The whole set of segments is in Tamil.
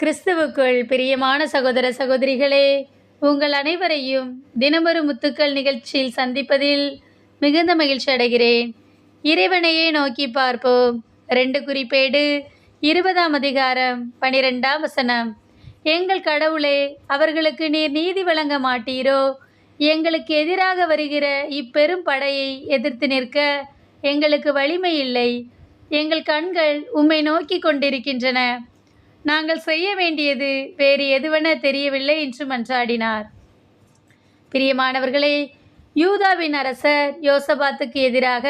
கிறிஸ்துவுக்குள் பிரியமான சகோதர சகோதரிகளே, உங்கள் அனைவரையும் தினமொரு முத்துக்கள் நிகழ்ச்சியில் சந்திப்பதில் மிகுந்த மகிழ்ச்சி அடைகிறேன். இறைவனையே நோக்கி பார்ப்போம். 2 குறிப்பேடு 20ஆம் அதிகாரம் 12ஆம் வசனம். எங்கள் கடவுளே, அவர்களுக்கு நீர் நீதி வழங்க மாட்டீரோ? எங்களுக்கு எதிராக வருகிற இப்பெரும் படையை எதிர்த்து நிற்க எங்களுக்கு வலிமை இல்லை. எங்கள் கண்கள் உம்மை நோக்கி கொண்டிருக்கின்றன. நாங்கள் செய்ய வேண்டியது வேறு எதுவென தெரியவில்லை என்று மன்றாடினார். பிரியமானவர்களே, யூதாவின் அரசர் யோசபாத்துக்கு எதிராக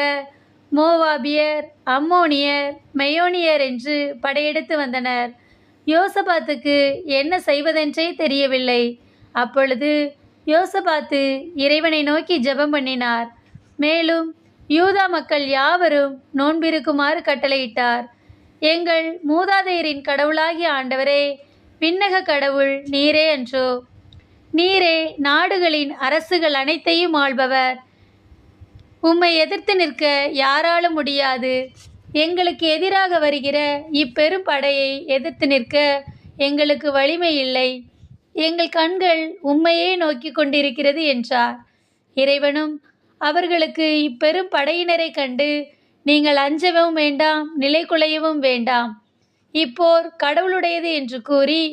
மோவாபியர், அம்மோனியர், மெயோனியர் என்று படையெடுத்து வந்தனர். யோசபாத்துக்கு என்ன செய்வதென்றே தெரியவில்லை. அப்பொழுது யோசபாத்து இறைவனை நோக்கி ஜெபம் பண்ணினார். மேலும் யூதா மக்கள் யாவரும் நோன்பிருக்குமாறு கட்டளையிட்டார். எங்கள் மூதாதையரின் கடவுளாகிய ஆண்டவரே, விண்ணக கடவுள் நீரே அன்றோ? நீரே நாடுகளின் அரசுகள் அனைத்தையும் ஆள்பவர். உம்மை எதிர்த்து நிற்க யாராலும் முடியாது. எங்களுக்கு எதிராக வருகிற இப்பெரும் படையை எதிர்த்து நிற்க எங்களுக்கு வலிமை இல்லை. எங்கள் கண்கள் உம்மையே நோக்கி கொண்டிருக்கிறது என்றார். இறைவனும் அவர்களுக்கு இப்பெரும் படையினரை கண்டு, நீங்கள் அஞ்சவும் வேண்டாம், நிலை குலையவும் வேண்டாம், இப்போர் கடவுளுடையது என்று கூறி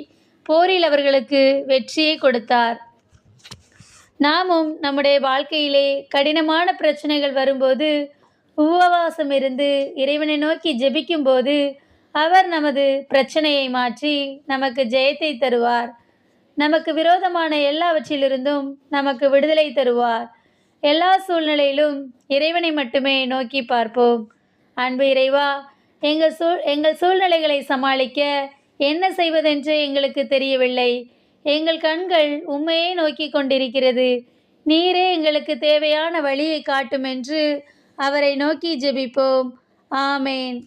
போரில் அவர்களுக்கு வெற்றியை கொடுத்தார். நாமும் நம்முடைய வாழ்க்கையிலே கடினமான பிரச்சனைகள் வரும்போது உபவாசம் இருந்து இறைவனை நோக்கி ஜெபிக்கும் போது அவர் நமது பிரச்சனையை மாற்றி நமக்கு ஜெயத்தை தருவார். நமக்கு விரோதமான எல்லாவற்றிலிருந்தும் நமக்கு விடுதலை தருவார். எல்லா சூழ்நிலையிலும் இறைவனை மட்டுமே நோக்கி பார்ப்போம். அன்பு இறைவா, எங்கள் சூழ்நிலைகளை சமாளிக்க என்ன செய்வதென்று எங்களுக்கு தெரியவில்லை. எங்கள் கண்கள் உம்மையே நோக்கி கொண்டிருக்கிறது. நீரே எங்களுக்கு தேவையான வழியை காட்டும் என்று அவரை நோக்கி ஜெபிப்போம். ஆமேன்.